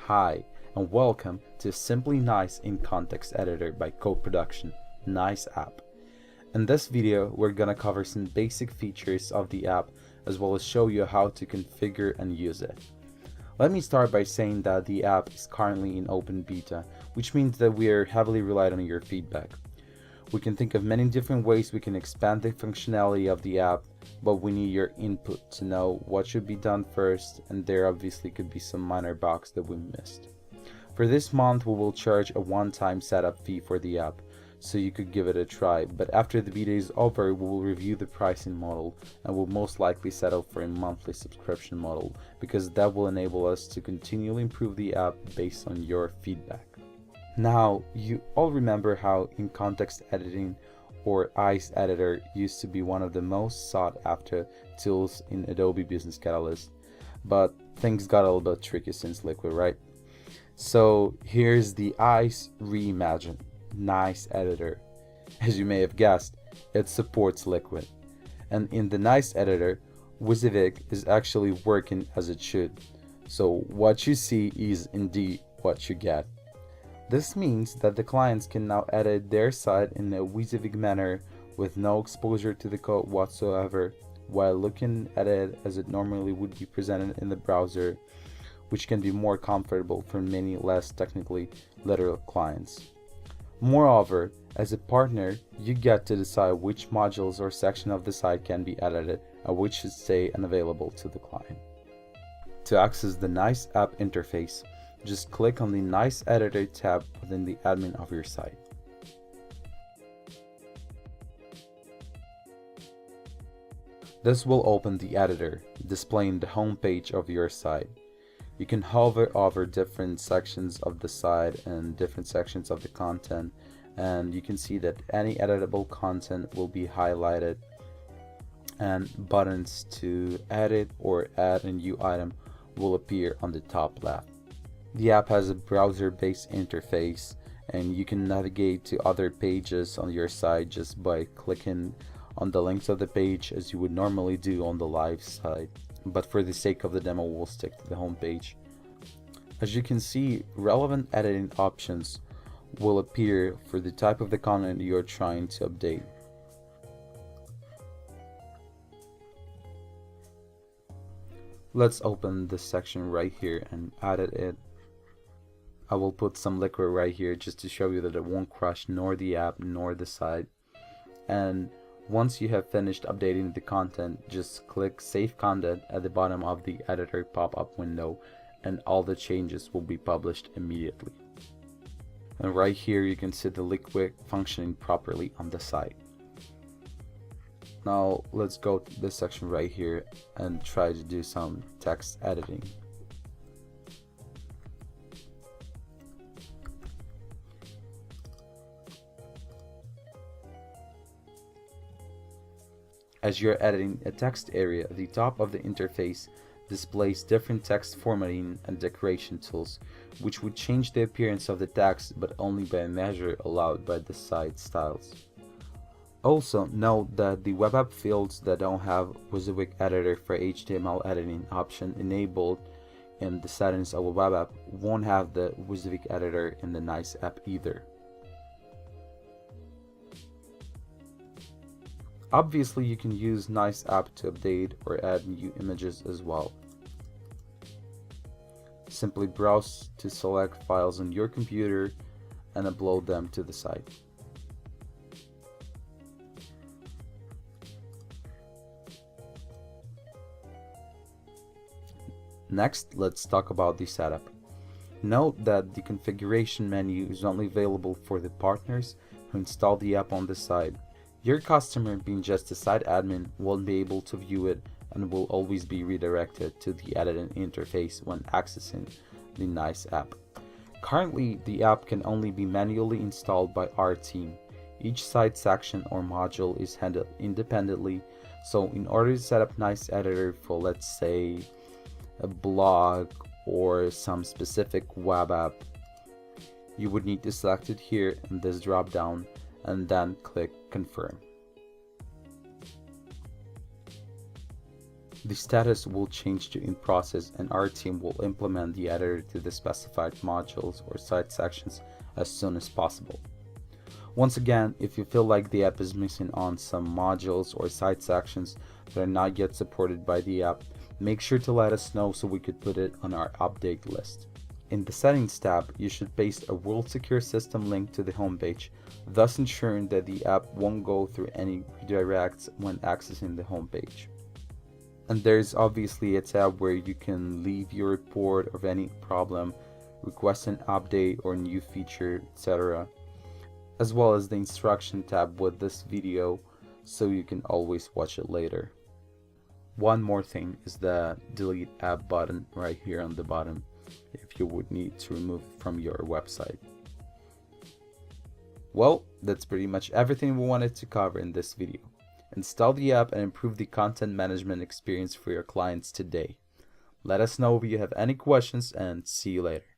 Hi, and welcome to Simply Nice in Context Editor by Code Production, NICE app. In this video, we're gonna cover some basic features of the app as well as show you how to configure and use it. Let me start by saying that the app is currently in open beta, which means that we are heavily reliant on your feedback. We can think of many different ways we can expand the functionality of the app, but we need your input to know what should be done first, and there obviously could be some minor bugs that we missed. For this month, we will charge a one-time setup fee for the app, so you could give it a try, but after the beta is over, we will review the pricing model and will most likely settle for a monthly subscription model, because that will enable us to continually improve the app based on your feedback. Now, you all remember how in-context editing or nICE editor used to be one of the most sought after tools in Adobe Business Catalyst, but things got a little bit tricky since Liquid, right? So here's the nICE reimagined nICE editor. As you may have guessed, it supports Liquid, and in the nICE editor, WYSIWYG is actually working as it should. So what you see is indeed what you get. This means that the clients can now edit their site in a WYSIWYG manner with no exposure to the code whatsoever, while looking at it as it normally would be presented in the browser, which can be more comfortable for many less technically literate clients. Moreover, as a partner, you get to decide which modules or section of the site can be edited and which should stay unavailable to the client. To access the nICE app interface, just click on the nICE Editor tab within the admin of your site. This will open the editor, displaying the home page of your site. You can hover over different sections of the site and different sections of the content, and you can see that any editable content will be highlighted, and buttons to edit or add a new item will appear on the top left. The app has a browser-based interface, and you can navigate to other pages on your site just by clicking on the links of the page as you would normally do on the live site. But for the sake of the demo, we'll stick to the home page. As you can see, relevant editing options will appear for the type of the content you're trying to update. Let's open this section right here and edit it. I will put some liquid right here just to show you that it won't crush nor the app nor the site. And once you have finished updating the content, just click Save Content at the bottom of the editor pop-up window, and all the changes will be published immediately. And right here you can see the liquid functioning properly on the site. Now let's go to this section right here and try to do some text editing. As you're editing a text area, the top of the interface displays different text formatting and decoration tools, which would change the appearance of the text, but only by a measure allowed by the site styles. Also, note that the web app fields that don't have WYSIWYG editor for HTML editing option enabled in the settings of a web app won't have the WYSIWYG editor in the nICE app either. Obviously, you can use nICE app to update or add new images as well. Simply browse to select files on your computer and upload them to the site. Next, let's talk about the setup. Note that the configuration menu is only available for the partners who install the app on the site. Your customer, being just a site admin, won't be able to view it and will always be redirected to the editing interface when accessing the nICE app. Currently, the app can only be manually installed by our team. Each site section or module is handled independently, so in order to set up nICE editor for, let's say, a blog or some specific web app, you would need to select it here in this drop down and then click Confirm. The status will change to in process, and our team will implement the editor to the specified modules or site sections as soon as possible. Once again, if you feel like the app is missing on some modules or site sections that are not yet supported by the app, make sure to let us know so we could put it on our update list. In the Settings tab, you should paste a World Secure System link to the homepage, thus ensuring that the app won't go through any redirects when accessing the homepage. And there's obviously a tab where you can leave your report of any problem, request an update or new feature, etc., as well as the instruction tab with this video so you can always watch it later. One more thing is the delete app button right here on the bottom if you would need to remove it from your website. Well, that's pretty much everything we wanted to cover in this video. Install the app and improve the content management experience for your clients today. Let us know if you have any questions, and see you later.